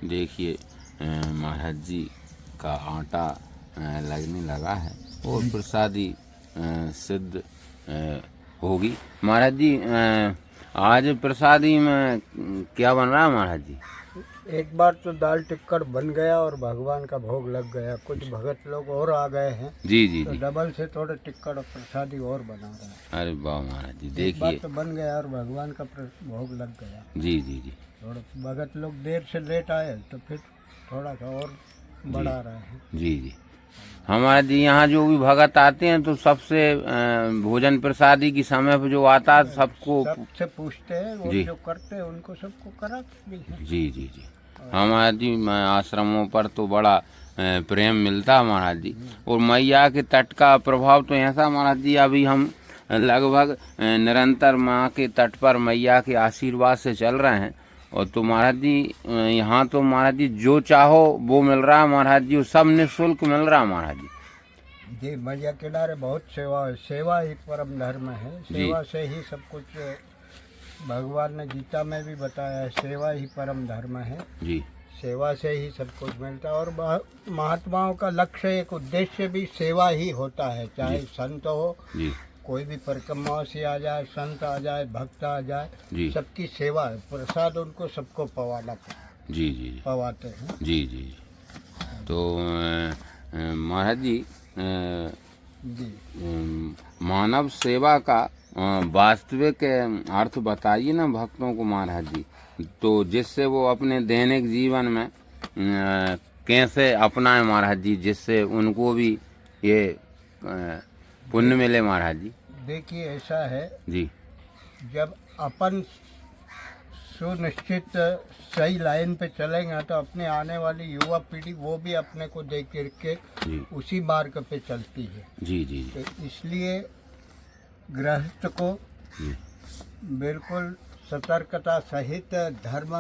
देखिए महाराज जी का आटा लगने लगा है और प्रसादी सिद्ध होगी। महाराज जी आज प्रसादी में क्या बन रहा है महाराज जी? एक बार तो दाल टिक्कर बन गया और भगवान का भोग लग गया। कुछ भगत लोग और आ गए हैं जी जी तो जी। डबल से थोड़े टिक्कर और प्रसादी और बना रहा है। अरे वाह महाराज जी, एक बार देखिए। तो बन गया और भगवान का भोग लग गया। जी जी जी। थोड़ा भगत लोग देर से लेट आए तो फिर थोड़ा सा और बढ़ा रहे हैं। जी जी। हमारे जी यहाँ जो भी भगत आते हैं तो सबसे भोजन प्रसादी की समय पर जो आता है सबको सबसे पूछते हैं और जी। जो करते हैं उनको सबको कराते भी हैं। जी जी जी। हमारे जी आश्रमों पर तो बड़ा प्रेम मिलता है महाराज जी। और मैया के तट का प्रभाव तो ऐसा महाराज जी, अभी हम लगभग निरंतर माँ के तट पर मैया के आशीर्वाद से चल रहे हैं। और तो महाराज जी यहाँ तो महाराज जी जो चाहो वो मिल रहा है महाराज जी, वो सब निःशुल्क मिल रहा है महाराज जी। जी, मैया किनारे बहुत सेवा है। सेवा ही परम धर्म है। सेवा से ही सब कुछ, भगवान ने गीता में भी बताया है, सेवा ही परम धर्म है। जी। सेवा से ही सब कुछ मिलता है। और महात्माओं का लक्ष्य, एक उद्देश्य भी सेवा ही होता है। चाहे संत हो, जी। कोई भी परिक्रमा से आ जाए, संत आ जाए, भक्त आ जाए, सबकी सेवा है। प्रसाद उनको सबको पवाना जी जी पवाते हैं। जी जी। तो महाराज जी मानव सेवा का वास्तविक अर्थ बताइए ना भक्तों को महाराज जी, तो जिससे वो अपने दैनिक जीवन में कैसे अपनाएं महाराज जी, जिससे उनको भी ये पुण्य मिले महाराज जी। देखिए ऐसा है जी। जब अपन सुनिश्चित सही लाइन पे चलेंगे तो अपने आने वाली युवा पीढ़ी वो भी अपने को देख करके उसी मार्ग पे चलती है। जी जी। तो इसलिए गृहस्थ को बिल्कुल सतर्कता सहित धर्म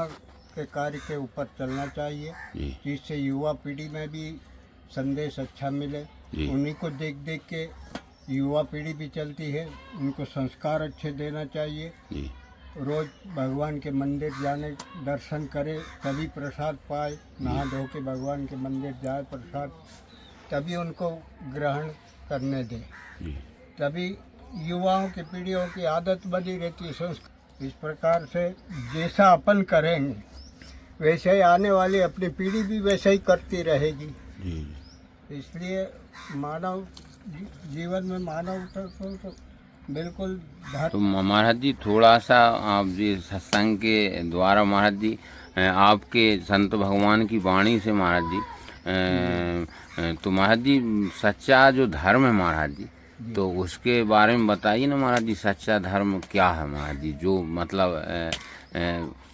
के कार्य के ऊपर चलना चाहिए, जिससे युवा पीढ़ी में भी संदेश अच्छा मिले। उन्हीं को देख देख के युवा पीढ़ी भी चलती है। उनको संस्कार अच्छे देना चाहिए। रोज भगवान के मंदिर जाने, दर्शन करे, तभी प्रसाद पाए। नहा धो के भगवान के मंदिर जाए, प्रसाद तभी उनको ग्रहण करने दे। तभी युवाओं की पीढ़ियों की आदत बनी रहती है। संस्कार इस प्रकार से जैसा अपन करेंगे वैसे ही आने वाली अपनी पीढ़ी भी वैसे ही करती रहेगी। इसलिए मानव जीवन में मानवता तो बिल्कुल। तो महाराज जी थोड़ा सा आप जी सत्संग के द्वारा महाराज जी आपके संत भगवान की वाणी से महाराज जी तो महाराज जी सच्चा जो धर्म है महाराज जी, तो उसके बारे में बताइए ना महाराज जी। सच्चा धर्म क्या है महाराज जी, जो मतलब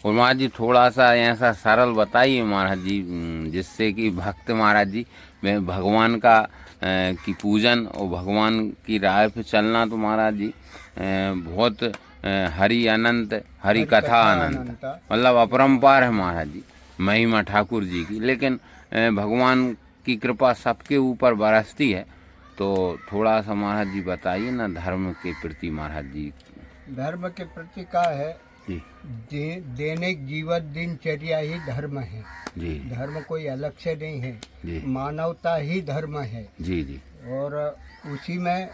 और महाराज जी थोड़ा सा ऐसा सरल बताइए महाराज जी, जिससे कि भक्त महाराज जी भगवान का की पूजन और भगवान की राह पे चलना तो महाराज जी बहुत हरि अनंत, हरि कथा अनंत, मतलब अपरंपार है महाराज जी महिमा ठाकुर जी की। लेकिन भगवान की कृपा सबके ऊपर बरसती है। तो थोड़ा सा महाराज जी बताइए ना धर्म के प्रति महाराज जी। धर्म के प्रति का है दैनिक जीवन दिनचर्या ही धर्म है। जी। धर्म कोई अलग से नहीं है। मानवता ही धर्म है। जी जी। और उसी में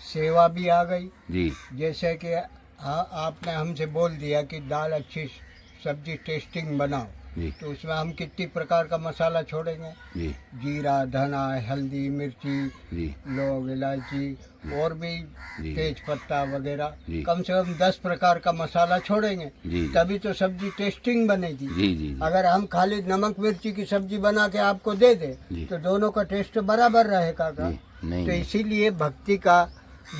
सेवा भी आ गई। जी। जैसे कि आपने हमसे बोल दिया कि दाल अच्छी, सब्जी टेस्टिंग बनाओ, तो उसमें हम कितनी प्रकार का मसाला छोड़ेंगे। जीरा, धना, हल्दी, मिर्ची, लौंग, इलायची और भी तेज पत्ता वगैरह, कम से कम 10 प्रकार का मसाला छोड़ेंगे, तभी तो सब्जी टेस्टिंग बनेगी। अगर हम खाली नमक मिर्ची की सब्जी बना के आपको दे दे तो दोनों का टेस्ट बराबर रहेगा का? तो इसीलिए भक्ति का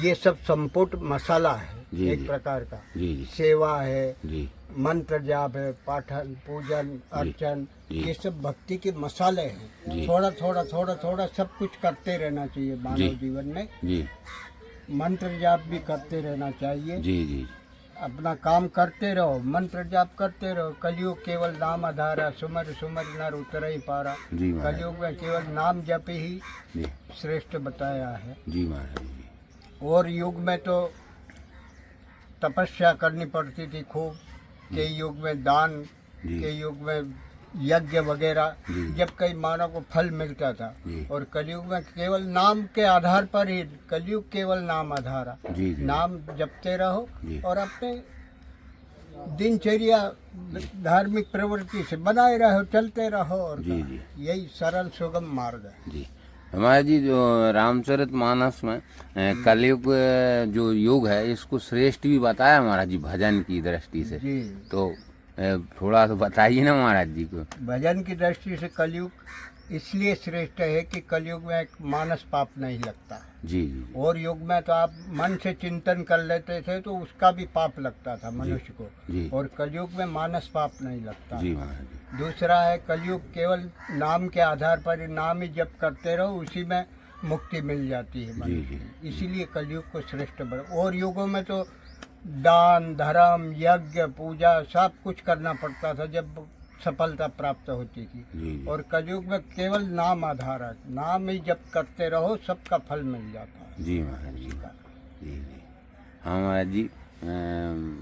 ये सब संपुट मसाला है। एक प्रकार का सेवा है, मंत्र जाप है, पाठन, पूजन, अर्चन, ये सब भक्ति के मसाले हैं। थोड़ा थोड़ा थोड़ा थोड़ा सब कुछ करते रहना चाहिए मानव जीवन में। मंत्र जाप भी करते रहना चाहिए। अपना काम करते रहो, मंत्र जाप करते रहो। कलयुग केवल नाम आधारा, सुमर सुमर नर उतर ही पारा। कलयुग में केवल नाम जप ही श्रेष्ठ बताया है। और युग में तो तपस्या करनी पड़ती थी खूब। कई युग में दान, कई युग में यज्ञ वगैरह, जी। जब कई मानव को फल मिलता था। जी। और कलयुग में केवल नाम के आधार पर ही, कलयुग केवल नाम आधार है। जी जी नाम जपते रहो जी। और अपने दिनचर्या धार्मिक प्रवृत्ति से बनाए रहो, चलते रहो, और जी जी यही सरल सुगम मार्ग है। जी। हमारा जी जो रामचरित मानस में कलयुग जो युग है इसको श्रेष्ठ भी बताया महाराज जी भजन की दृष्टि से, जी, तो थोड़ा तो बताइए ना महाराज जी को। भजन की दृष्टि से कलयुग इसलिए श्रेष्ठ है कि कलयुग में एक मानस पाप नहीं लगता। जी जी जी और युग में तो आप मन से चिंतन कर लेते थे तो उसका भी पाप लगता था मनुष्य को, जी और कलयुग में मानस पाप नहीं लगता। जी महाराज जी। दूसरा है कलयुग केवल नाम के आधार पर ही, नाम ही जप करते रहो, उसी में मुक्ति मिल जाती है जी मनुष्य जी की। इसीलिए कलयुग को श्रेष्ठ बना। और युगों में तो दान धर्म यज्ञ पूजा सब कुछ करना पड़ता था जब सफलता प्राप्त होती थी। जी जी और कलयुग में केवल नाम आधार है, नाम ही जप करते रहो, सबका फल मिल जाता है। जी महाराज जी। जी जी हाँ महाराज जी।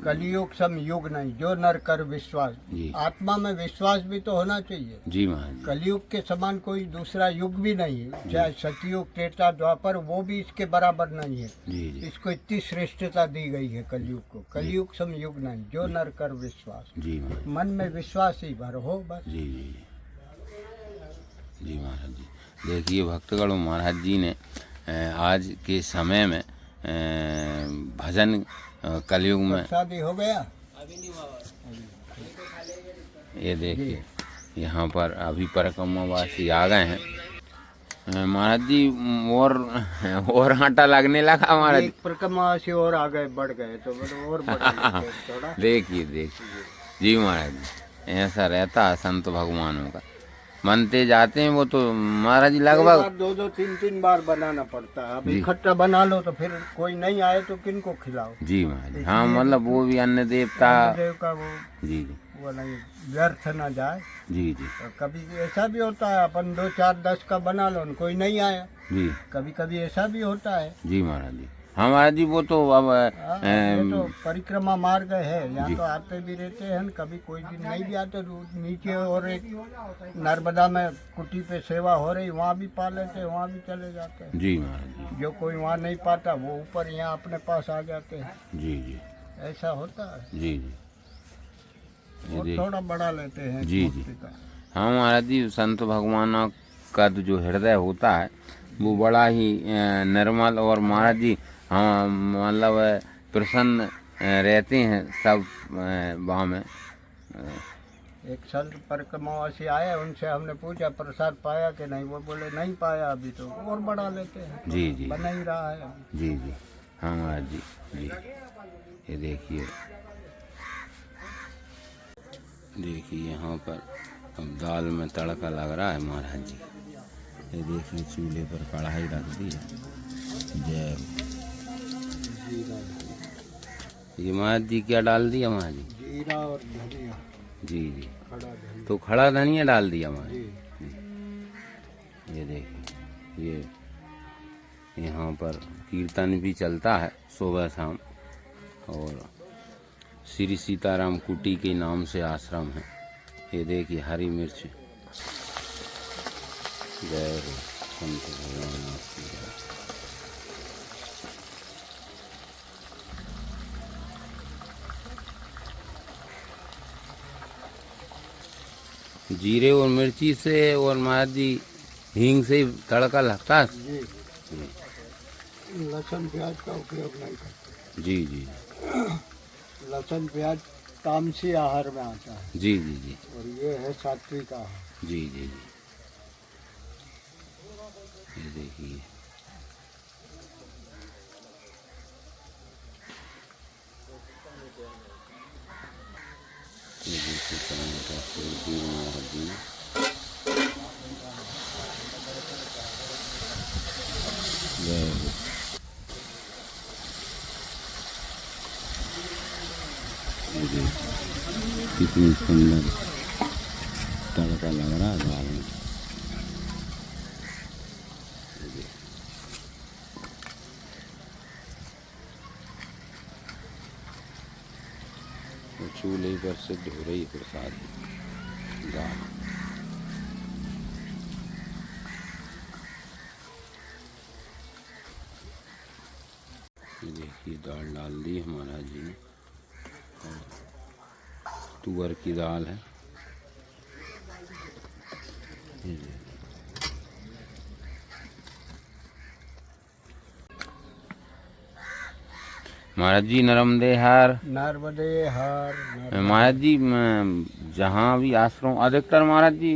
कलयुग सम युग नहीं, जो नर कर विश्वास। जी। आत्मा में विश्वास भी तो होना चाहिए। जी महाराज जी। कलयुग के समान कोई दूसरा युग भी नहीं है, चाहे सतयुग त्रेता द्वापर, वो भी इसके बराबर नहीं है। जी जी इसको इतनी श्रेष्ठता दी गई है कलयुग को। कलयुग सम युग नहीं, जो नर कर विश्वास। जी महाराज मन में विश्वास ही भर हो बस। जी जी जी महाराज जी। देखिए भक्तगण महाराज जी ने आज के समय में भजन कलयुग में, शादी हो गया। ये देखिए यहाँ पर अभी परिक्रमावासी आ गए हैं महाराज जी। और आटा लगने लगा महाराज। एक परिक्रमावासी और आगे बढ़ गए तो बोलो और बढ़ गए थोड़ा। देखिए देखिए जी महाराज जी, ऐसा रहता है संत भगवानों का, मनते जाते हैं वो तो महाराज जी लगभग दो दो तीन तीन बार बनाना पड़ता है। अब इकट्ठा बना लो तो फिर कोई नहीं आए तो किनको खिलाओ। जी महाराज जी। हाँ मतलब वो भी अन्न देवता। देव का वो जी जी वो नहीं व्यर्थ ना जाए। जी जी और कभी ऐसा भी होता है अपन 2 4 10 का बना लो, कोई नहीं आया। जी कभी कभी ऐसा भी होता है। जी महाराज जी। हाँ महाराज जी वो तो अब ये तो परिक्रमा मार्ग है, यहाँ तो आते भी रहते हैं, कभी कोई दिन नहीं भी आते। नीचे और एक नर्मदा में कुटी पे सेवा हो रही, वहाँ भी पा लेते हैं, वहाँ भी चले जाते हैं। जी महाराज जी। जो कोई वहाँ नहीं पाता वो ऊपर यहाँ अपने पास आ जाते हैं। जी जी ऐसा होता है। जी जी और थोड़ा बढ़ा लेते हैं जी मूर्ति जी। का। हाँ महाराज जी संत भगवान का जो हृदय होता है वो बड़ा ही निर्मल और महाराज जी हाँ मतलब प्रसन्न रहते हैं सब वहाँ में। एक संत परिक्रमावासी आए, उनसे हमने पूछा प्रसाद पाया कि नहीं, वो बोले नहीं पाया अभी, तो और बढ़ा लेते हैं। जी जी बना ही रहा है अभी। जी जी हाँ महाराज जी। जी ये देखिए देखिए यहाँ पर अब दाल में तड़का लग रहा है महाराज जी। ये देखिए चूल्हे पर कढ़ाई रख दी है। जय ये महाराज जी क्या डाल दिया महाराज जी? जीरा और धनिया। जी जी खड़ा धनिया। तो खड़ा धनिया डाल दिया महाराज जी। जी। ये देखिए ये यहाँ पर कीर्तन भी चलता है सुबह शाम, और श्री सीताराम कुटी के नाम से आश्रम है। ये देखिए हरी मिर्च। जय हो संत भगवान की जय। जीरे और मिर्ची से और महाराज जी हींग से तड़का लगता है। जी। लहसुन प्याज का उपयोग नहीं करते। जी जी लहसुन प्याज तामसी आहार में आता है, जी जी जी और ये है सात्विक आहार। जी जी जी। ये देखिए ये देखिए टमाटर सब्जी महाराज जी ने। जय हो। ये देखिए कितनी सुंदर तड़का लग रहा है दाल में। चूल्हे पर सिद्ध हो रही प्रसाद दाल। ये देखिए दाल डाल दी है महाराज जी ने, और तुअर की दाल है। ये देखिए। महाराज जी नर्मदे हर। नर्मदे हर। महाराज जी जहाँ भी आश्रम अधिकतर महाराज जी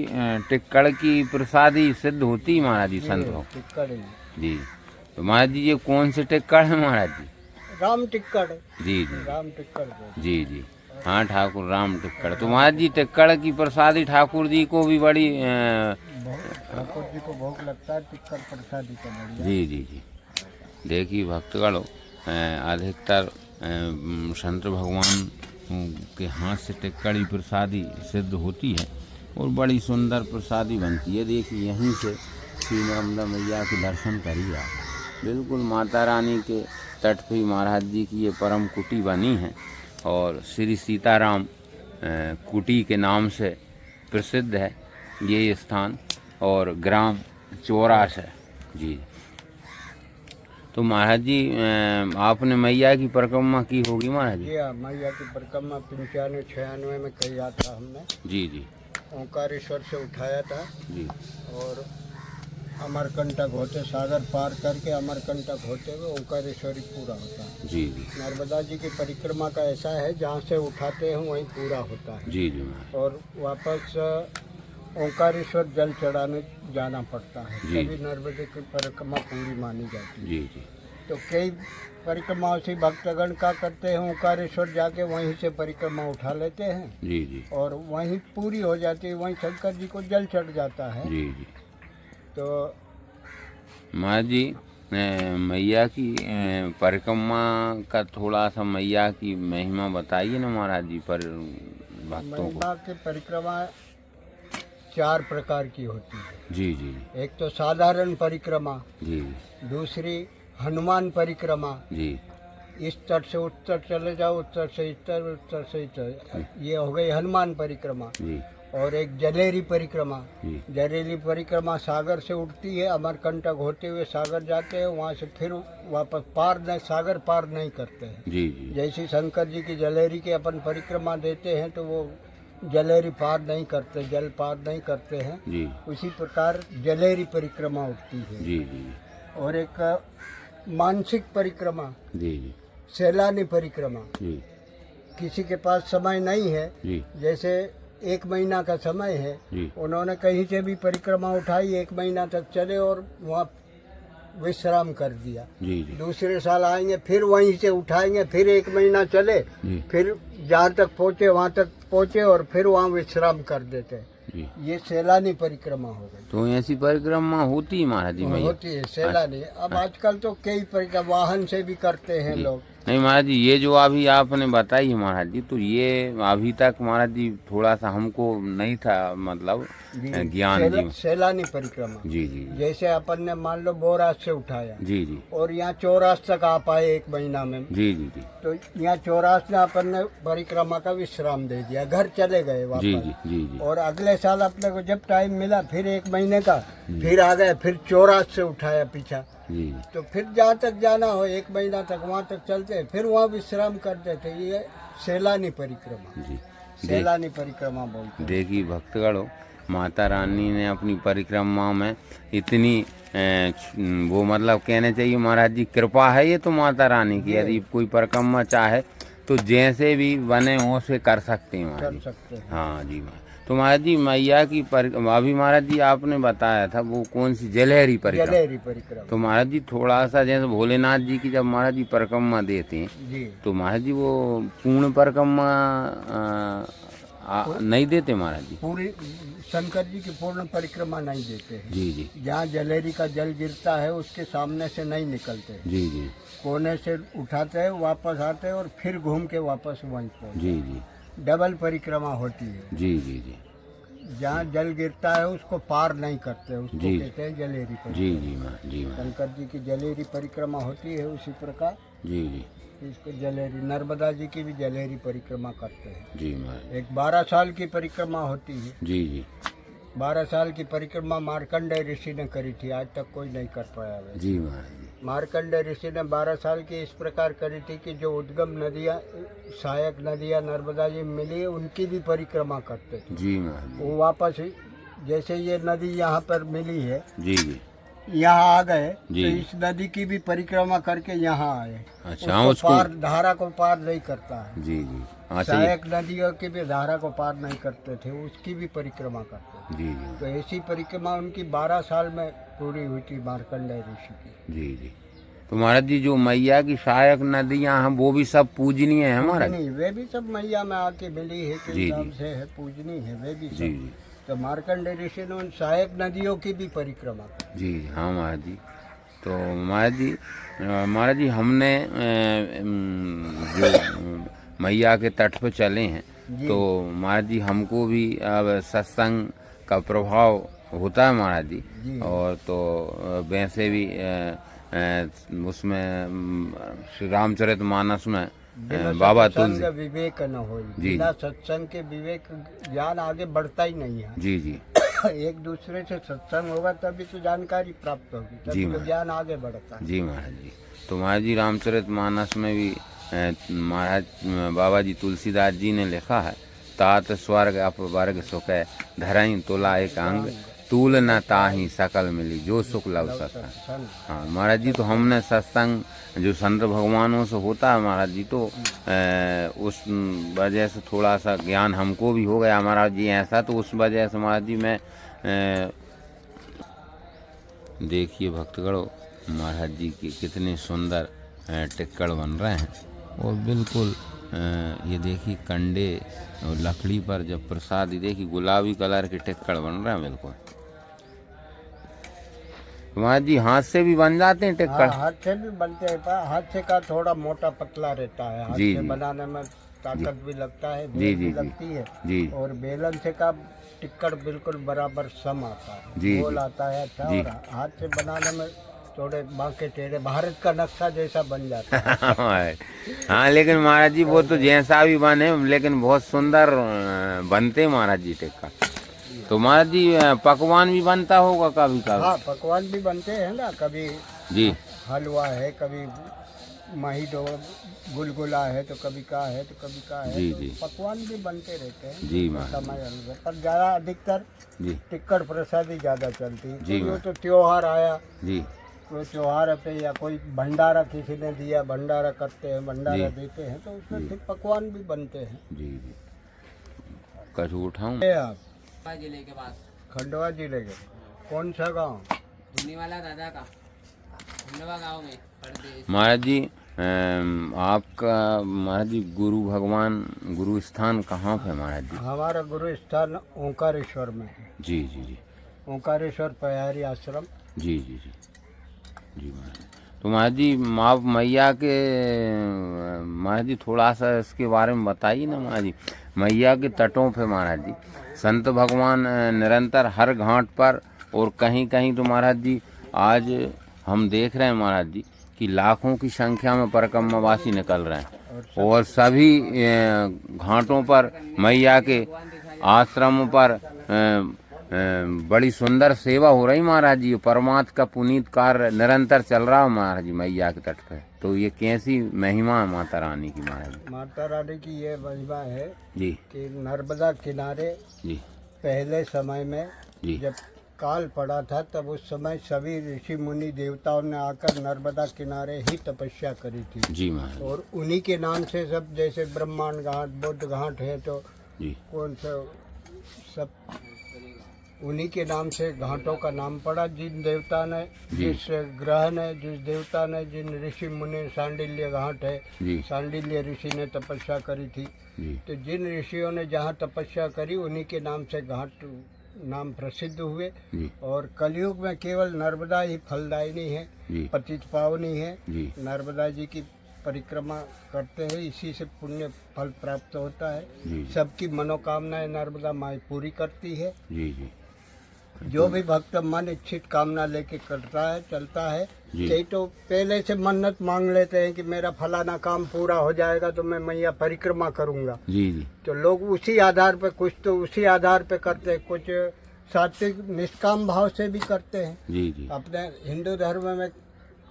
टिक्कड़ की प्रसादी सिद्ध होती है महाराज जी संत हो टिक्कड़ जी। तो महाराज जी ये कौन से टिक्कड़ है महाराज जी? राम टिक्कड़। जी जी राम टिक्कड़ जी जी हाँ ठाकुर राम टिक्कड़। तो महाराज जी टिक्कड़ की प्रसादी ठाकुर जी को भी बड़ी ठाकुर जी को भोग लगता है टिक्कड़ प्रसादी का बढ़िया। जी जी जी देखिए भक्तगणों अधिकतर संत भगवान के हाथ से टिक्कड़ी प्रसादी सिद्ध होती है और बड़ी सुंदर प्रसादी बनती है। देखिए यहीं से श्री नर्मदा मैया के दर्शन करिए आप। बिल्कुल माता रानी के तट पे महाराज जी की ये परम कुटी बनी है और श्री सीताराम कुटी के नाम से प्रसिद्ध है ये स्थान, और ग्राम चौरास है जी। तो महाराज जी आपने मैया की परिक्रमा की होगी महाराज जी? हाँ, मैया की परिक्रमा 95-96 में किया था हमने। जी जी ओंकारेश्वर से उठाया था जी और अमरकंटक होते सागर पार करके अमरकंटक होते हुए ओंकारेश्वरी पूरा होता है। जी जी नर्मदा जी की परिक्रमा का ऐसा है जहाँ से उठाते हैं वहीं पूरा होता है जी जी महाराज। और वापस ओंकारेश्वर जल चढ़ाने जाना पड़ता है, जी। तभी नर्मदा की परिक्रमा पूरी मानी जाती है। जी जी तो कई परिक्रमाओं से भक्तगण का करते हैं ओंकारेश्वर जाके वहीं से परिक्रमा उठा लेते हैं जी जी और वहीं पूरी हो जाती है, वहीं शंकर जी को जल चढ़ जाता है। जी जी तो महाराज जी मैया की परिक्रमा का थोड़ा सा मैया की महिमा बताइए ना महाराज जी पर भक्तों को। महिमा की परिक्रमा 4 प्रकार की होती है। जी जी एक तो साधारण परिक्रमा, जी दूसरी हनुमान परिक्रमा, जी इस तट से उस तट चले जाओ, उस तट से इस तट, उस तट से इस तट, ये हो गई हनुमान परिक्रमा। जी और एक जलेरी परिक्रमा। जी जलेरी परिक्रमा सागर से उठती है, अमरकंटक होते हुए सागर जाते हैं, वहाँ से फिर वापस पार नहीं, सागर पार नहीं करते हैं। जी जी जैसे शंकर जी की जलेरी की अपन परिक्रमा देते हैं तो वो जलेरी पार नहीं करते, जल पार नहीं करते हैं, जी उसी प्रकार जलेरी परिक्रमा उठती है। जी जी और एक मानसिक परिक्रमा, जी जी सैलानी परिक्रमा। जी किसी के पास समय नहीं है, जी जैसे 1 महीना का समय है, जी उन्होंने कहीं से भी परिक्रमा उठाई, 1 महीना तक चले और वहाँ विश्राम कर दिया। जी जी दूसरे साल आएंगे फिर वहीं से उठाएंगे, फिर 1 महीना चले, जी फिर जहाँ तक पहुँचे वहाँ तक पहुँचे और फिर वहाँ विश्राम कर देते। जी ये सैलानी परिक्रमा हो गई। तो ऐसी परिक्रमा होती है महाराज जी मैया? होती है सैलानी। अब आजकल तो कई परिक्रमा वाहन से भी करते हैं लोग। नहीं महाराज जी ये जो अभी आपने बताई है महाराज जी, तो ये अभी तक महाराज जी थोड़ा सा हमको नहीं था मतलब ज्ञान जी। सैलानी परिक्रमा जी जी जैसे अपन ने मान लो बोराज से उठाया जी जी और यहाँ चौरास तक आ पाए 1 महीना में, जी जी जी तो यहाँ चौरास में अपन ने परिक्रमा का विश्राम दे दिया, घर चले गए जी वापस। जी जी जी और अगले साल अपने को जब टाइम मिला फिर 1 महीने का फिर आ गए, फिर चौरास से उठाया पीछा, जी तो फिर जहाँ तक जाना हो 1 महीना तक वहाँ तक चलते, फिर वहाँ विश्राम करते थे। ये सैलानी परिक्रमा, जी सैलानी परिक्रमा बोलते हैं। देखिए भक्तगणों माता रानी ने अपनी परिक्रमा में इतनी वो मतलब कहने चाहिए महाराज जी कृपा है ये तो माता रानी की। यदि कोई परिक्रमा चाहे तो जैसे भी बने वैसे कर सकते हैं महाराज कर जी। सकते हैं। हाँ जी तो महाराज जी मैया की अभी महाराज जी आपने बताया था वो कौन सी जलेहरी परिक्रमा? जलेहरी परिक्रमा। तो महाराज जी थोड़ा सा जैसे भोलेनाथ जी की जब महाराज जी परिक्रमा देते हैं जी तो महाराज जी वो पूर्ण परिक्रमा नहीं देते महाराज जी? पूरी शंकर जी की पूर्ण परिक्रमा नहीं देते हैं। जी जी जहाँ जलेरी का जल गिरता है उसके सामने से नहीं निकलते हैं। जी जी कोने से उठाते हैं, वापस आते हैं और फिर घूम के वापस वहीं पहुँचते। जी जी डबल परिक्रमा होती है। जी जी जी जहाँ जल गिरता है उसको पार नहीं करते, उसको जी। कहते हैं जलेरी परिक्रमा। जी जी माँ जी माँ शंकर जी की जलेरी परिक्रमा होती है, उसी प्रकार जी जी इसको जलेरी, नर्मदा जी की भी जलेरी परिक्रमा करते हैं। जी माँ एक 12 साल की परिक्रमा होती है। जी जी 12 साल की परिक्रमा मार्कंडेय ऋषि ने करी थी, आज तक कोई नहीं कर पाया वैसे। जी महाराज जी मार्कंडेय ऋषि ने 12 साल की इस प्रकार करी थी कि जो उद्गम नदियाँ, सहायक नदियाँ नर्मदा जी मिली है, उनकी भी परिक्रमा करते थे। जी महाराज जी। वो वापस जैसे ये नदी यहाँ पर मिली है, जी जी यहाँ आ गए तो जी। इस नदी की भी परिक्रमा करके यहाँ आए। अच्छा, उसको पार, धारा को पार नहीं करता है। जी जी। अच्छा सहायक नदियों की भी धारा को पार नहीं करते थे, उसकी भी परिक्रमा करते थे। जी जी तो ऐसी परिक्रमा उनकी 12 साल में पूरी हुई थी मार्कंडेय ऋषि की। जी जी। तो महाराज जी जो मैया की सहायक नदियाँ हैं वो भी सब पूजनीय है महाराज? नहीं, वे भी सब मैया में आके मिली है के जी, हिसाब जी। से है, पूजनी है वे भी जी सब। जी तो मार्कंडेय ऋषि ने उन सहायक नदियों की भी परिक्रमा की। जी जी। हाँ महाराज जी। तो महाराज जी हमने जो मैया के तट पे चले हैं जी। तो महाराज जी हमको भी अब सत्संग का प्रभाव होता है महाराज जी। जी। और तो वैसे भी उसमें श्री रामचरित मानस में बाबा सत्संग तुलसी। विवेक न हो, जी। बिना सत्संग के विवेक ज्ञान आगे बढ़ता ही नहीं है। जी जी एक दूसरे से सत्संग होगा तभी तो जानकारी प्राप्त होगी, जी तभी तो महाराज। ज्ञान आगे बढ़ता है। जी महाराज जी। तो महाराज जी रामचरित मानस में भी महाराज बाबा जी तुलसीदास जी ने लिखा है, तात स्वर्ग अपवर्ग सुख धरई तुला एक अंग तूल न ताही सकल मिली जो सुख लव सका। सत्संग। हाँ महाराज जी। तो हमने सत्संग जो संत भगवानों से होता है महाराज जी, तो उस वजह से थोड़ा सा ज्ञान हमको भी हो गया महाराज जी ऐसा। तो उस वजह से महाराज जी मैं देखिए भक्तगणों महाराज जी के कितने सुंदर टिक्कड़ बन रहे हैं। और बिल्कुल ये देखिए कंडे और लकड़ी पर जब प्रसाद, ये देखिए गुलाबी कलर के टिक्कड़ बन रहे हैं बिल्कुल। महाराज जी हाथ से भी बन जाते हैं टिक्कड़? हाँ, हाथ से भी बनते हैं, पर हाथ से का थोड़ा मोटा पतला रहता है। हाथ जी, से जी। बनाने में ताकत भी लगता है, जी, देर जी, भी जी। लगती है। जी और बेलन से का टिक्कड़ बिल्कुल बराबर सम आता है, जी, गोल जी। आता है अच्छा। जी। और हाथ से बनाने में थोड़े बांके टेढ़े, भारत का नक्शा जैसा बन जाता है। हाँ लेकिन महाराज जी वो तो जैसा भी बने लेकिन बहुत सुंदर बनते महाराज जी टिक्का। तो महाराज जी पकवान भी बनता होगा कभी कभी? हाँ, पकवान भी बनते हैं ना, कभी जी हलवा है, कभी माही डो गुलगुला है, तो कभी का है तो कभी का है। जी, तो जी। पकवान भी बनते रहते हैं जी महाराज समय अनुसार, पर ज़्यादा अधिकतर जी टिक्कड़ प्रसादी ज़्यादा चलती है। जी, तो मैम। तो त्योहार आया, जी कोई त्योहार पे या कोई भंडारा किसी ने दिया, भंडारा करते हैं, भंडारा जी। देते हैं, तो उसमें जी। फिर पकवान भी बनते हैं। जी जी। कछु उठाऊं? ये आप जिले के पास खंडवा जिले के कौन सा गांव? धुनीवाला दादा का खंडवा गांव में परदेश। महाराज जी आपका महाराज जी गुरु भगवान गुरु स्थान कहाँ पे महाराज जी? हमारा गुरु स्थान ओंकारेश्वर में है। जी जी जी ओंकारेश्वर पयारी आश्रम। जी जी जी जी महाराज। तो महाराज जी आप मैया के महाराज जी थोड़ा सा इसके बारे में बताइए ना महाराज जी। मैया के तटों पे महाराज जी संत भगवान निरंतर हर घाट पर और कहीं कहीं तो महाराज जी आज हम देख रहे हैं महाराज जी कि लाखों की संख्या में परिक्रमावासी निकल रहे हैं और सभी घाटों पर मैया के आश्रमों पर बड़ी सुंदर सेवा हो रही महाराज जी। परमात्मा का पुनीत कार्य निरंतर चल रहा है महाराज जी मैया के तट पे। तो ये कैसी महिमा है माता रानी की महाराज जी? माता रानी की ये महिमा है जी कि नर्मदा किनारे जी पहले समय में जी जब काल पड़ा था, तब उस समय सभी ऋषि मुनि देवताओं ने आकर नर्मदा किनारे ही तपस्या करी थी। जी महाराज और उन्हीं के नाम से सब, जैसे ब्रह्मांड घाट, बुद्ध घाट है, तो जी कौन सा सब उन्हीं के नाम से घाटों का नाम पड़ा। जिन देवता ने, जिस ग्रह ने, जिस देवता ने, जिन ऋषि मुनि, सांडिल्य घाट है, जी सांडिल्य ऋषि ने तपस्या करी थी। जी तो जिन ऋषियों ने जहाँ तपस्या करी उन्हीं के नाम से घाट नाम प्रसिद्ध हुए। जी और कलयुग में केवल नर्मदा ही फलदायिनी है, जी पतित पावनी है। जी नर्मदा जी की परिक्रमा करते हैं, इसी से पुण्य फल प्राप्त होता है। जी सबकी मनोकामनाएं नर्मदा माई पूरी करती है। जी जी जो भी भक्त मन इच्छित कामना लेके करता है, चलता है, जी। कई तो पहले से मन्नत मांग लेते हैं कि मेरा फलाना काम पूरा हो जाएगा तो मैं मैया परिक्रमा करूंगा। जी जी तो लोग उसी आधार पे, कुछ तो उसी आधार पे करते हैं, कुछ सात्विक निष्काम भाव से भी करते हैं। जी जी अपने हिंदू धर्म में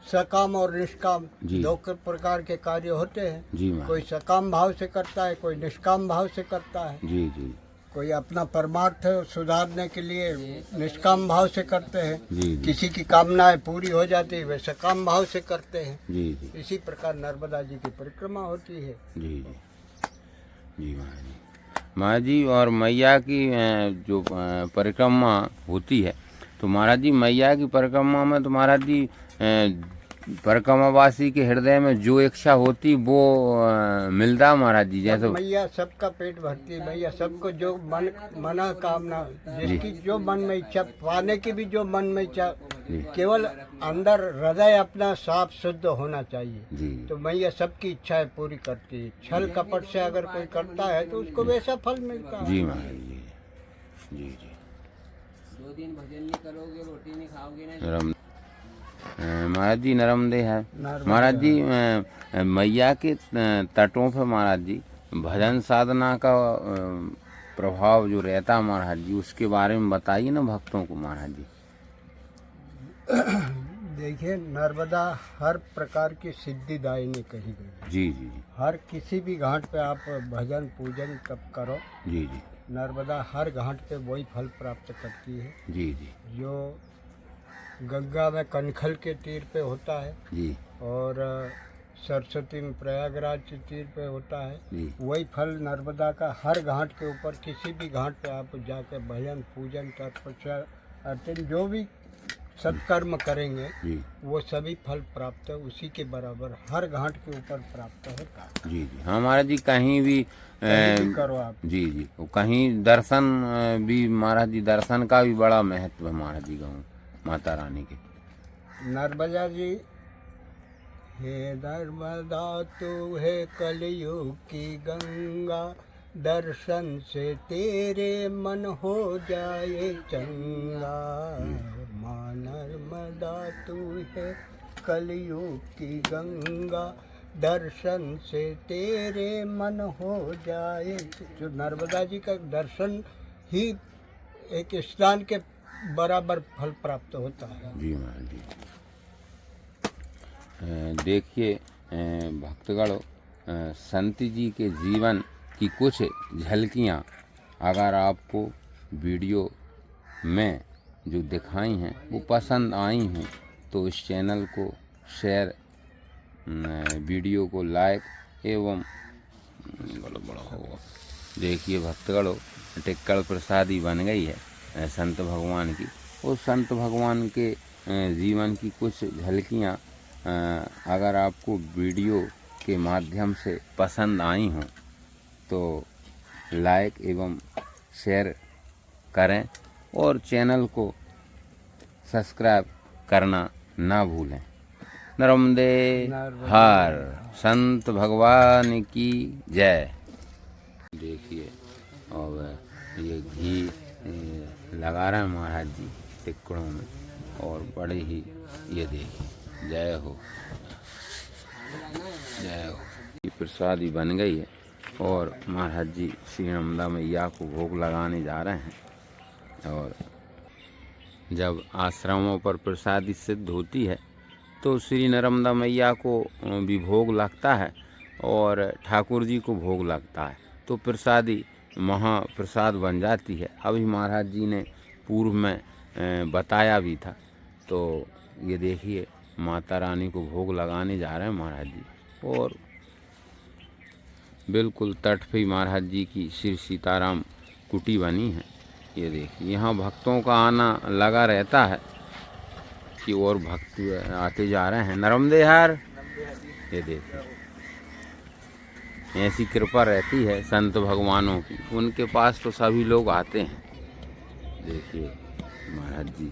सकाम और निष्काम जी। दो प्रकार के कार्य होते हैं। जी महाराज। कोई सकाम भाव से करता है, कोई निष्काम भाव से करता है। जी जी कोई अपना परमार्थ सुधारने के लिए निष्काम भाव से करते हैं। जी जी किसी की कामनाएं पूरी हो जाती है वे सकाम भाव से करते हैं। जी जी इसी प्रकार नर्मदा जी की परिक्रमा होती है। जी जी जी महाराज जी। महाराज जी और मैया की जो परिक्रमा होती है, तो महाराज जी मैया की परिक्रमा में तो महाराज जी परिक्रमावासी के हृदय में जो इच्छा होती वो मिलता महाराज जी। जैसे मैया सबका पेट भरती है। मैया सबको जो मना कामना जिसकी जो मन में इच्छा पाने की भी जो मन में इच्छा, केवल अंदर हृदय अपना साफ शुद्ध होना चाहिए। जी तो मैया सबकी इच्छाएं पूरी करती है। छल कपट से अगर कोई करता है तो उसको वैसा फल मिलता है। जी महाराज जी जी जी। 2 दिन भजन नहीं करोगे, रोटी नहीं खाओगे ना। महाराज जी नर्मदे है नर्मदे महाराज जी। मैया के तटों पर महाराज जी भजन साधना का प्रभाव जो रहता है महाराज जी, उसके बारे में बताइए ना भक्तों को महाराज जी। देखिए, नर्मदा हर प्रकार की सिद्धिदायिनी कही गई है। जी जी जी हर किसी भी घाट पे आप भजन पूजन तब करो, जी जी नर्मदा हर घाट पे वही फल प्राप्त करती है जी जी जो गंगा में कनखल के तीर पे होता है जी और सरस्वती में प्रयागराज के तीर पे होता है। जी वही फल नर्मदा का हर घाट के ऊपर किसी भी घाट पे आप जाके भजन पूजन तपस्या अर्चन जो भी सत्कर्म करेंगे जी वो सभी फल प्राप्त उसी के बराबर हर घाट के ऊपर प्राप्त होता है। जी जी। हाँ महाराज जी कहीं भी कहीं भी करो आप। जी जी वो कहीं दर्शन भी महाराज जी, दर्शन का भी बड़ा महत्व है महाराज जी गाँव माता रानी के। नर्मदा जी, हे नर्मदा तू है कलयुग की गंगा, दर्शन से तेरे मन हो जाए चंगा। माँ नर्मदा तू है कलयुग की गंगा, दर्शन से तेरे मन हो जाए। जो नर्मदा जी का दर्शन ही एक स्नान के बराबर फल प्राप्त होता है। जी महाराज जी। देखिए भक्तगणों, संत जी के जीवन की कुछ झलकियाँ अगर आपको वीडियो में जो दिखाई हैं वो पसंद आई हों तो इस चैनल को शेयर, वीडियो को लाइक एवं बड़ा होगा। देखिए भक्तगणों, टिक्कड़ प्रसादी बन गई है संत भगवान की। उस संत भगवान के जीवन की कुछ झलकियाँ अगर आपको वीडियो के माध्यम से पसंद आई हों तो लाइक एवं शेयर करें और चैनल को सब्सक्राइब करना ना भूलें। नर्मदे हर संत भगवान की जय। देखिए और ये घी लगा रहे हैं महाराज जी टिक्कड़ों में और बड़े ही, ये देखिए, जय हो जय हो। ये प्रसादी बन गई है और महाराज जी श्री नर्मदा मैया को भोग लगाने जा रहे हैं। और जब आश्रमों पर प्रसादी सिद्ध होती है तो श्री नर्मदा मैया को भी भोग लगता है और ठाकुर जी को भोग लगता है, तो प्रसादी महाप्रसाद बन जाती है। अभी महाराज जी ने पूर्व में बताया भी था। तो ये देखिए माता रानी को भोग लगाने जा रहे हैं महाराज जी और बिल्कुल तट पे महाराज जी की श्री सीताराम कुटी बनी है। ये देखिए यहाँ भक्तों का आना लगा रहता है कि और भक्त आते जा रहे हैं। नर्मदे हर, ये देखिए ऐसी कृपा रहती है संत भगवानों की, उनके पास तो सभी लोग आते हैं। देखिए महाराज जी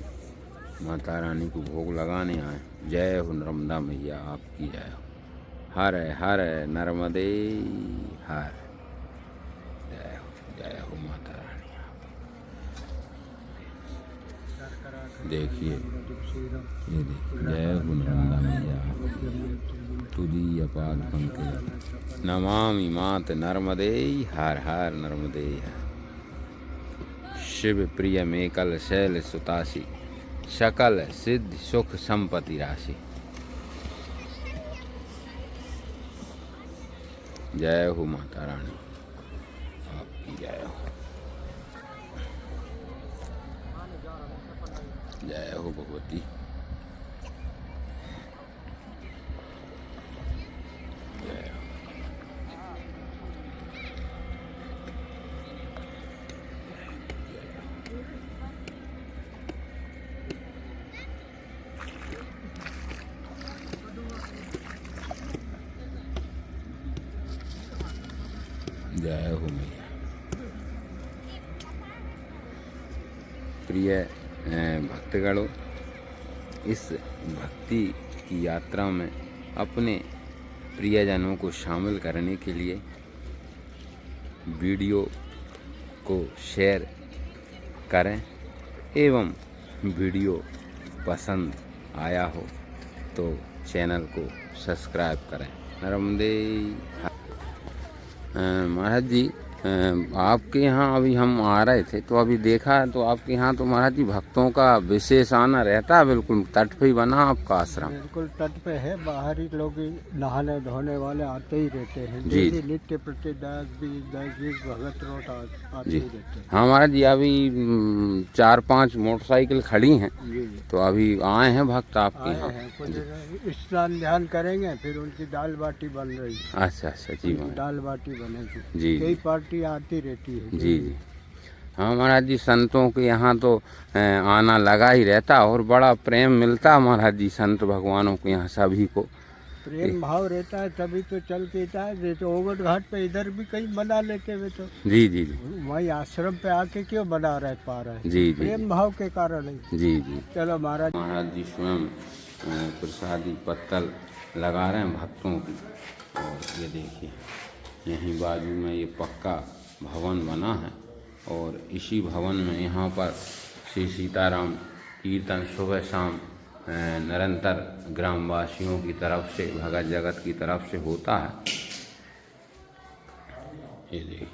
माता रानी को भोग लगाने आए। जय हो नर्मदा मैया, आपकी जय हो। हर हर नर्मदे हर, जय हो माता रानी। देखिए ये देखिए, जय हो नर्मदा मैया, तुदीय पाद पंकज नमामि मात नर्मदे हर हर नर्मदे हर। शिव प्रिय मेकल शैल सुतासी, सकल सिद्धि सुख संपत्ति राशि। जय हो माता रानी, आपकी जय हो, जय हो भगवती। जय हो। जय हो मैया। प्रिय भक्तगणों, इस भक्ति की यात्रा में अपने प्रियजनों को शामिल करने के लिए वीडियो को शेयर करें एवं वीडियो पसंद आया हो तो चैनल को सब्सक्राइब करें। नर्मदे। महाराज जी, आपके यहाँ अभी हम आ रहे थे तो अभी देखा तो आपके यहाँ तो महाराज जी भक्तों का विशेष आना रहता है। बिल्कुल तट पे ही बना आपका आश्रम। बिल्कुल तट पे है, बाहरी लोग नहाने धोने वाले आते ही रहते हैं। जी। डेली नित्य प्रति 10-20 भगत रोज आते जी ही रहते हैं। हाँ महाराज जी, अभी 4-5 मोटरसाइकिल खड़ी हैं जी तो अभी आए हैं भक्त आपके आए यहाँ। हैं, कुछ स्नान ध्यान करेंगे, फिर उनकी दाल बाटी बन रही है। अच्छा अच्छा जी महाराज दाल बाटी बनेगी। जी कई पार्टी आती रहती है। जी जी। हाँ महाराज जी, संतों के यहाँ तो आना लगा ही रहता और बड़ा प्रेम मिलता महाराज जी संत भगवानों के यहाँ सभी को। प्रेम भाव रहता है तभी तो चल के है। तो ओवट घाट पे इधर भी कहीं बना लेते हुए तो जी जी जी वही आश्रम पे आके क्यों बना रह पा रहे हैं? जी जी प्रेम भाव के कारण ही। जी जी। चलो महाराज। महाराज जी स्वयं प्रसादी पत्तल लगा रहे हैं भक्तों की। और ये देखिए, यहीं बाजू में ये पक्का भवन बना है और इसी भवन में यहाँ पर श्री सीताराम कीर्तन सुबह शाम निरंतर ग्रामवासियों की तरफ से, भगत जगत की तरफ से होता है। ये देखिए।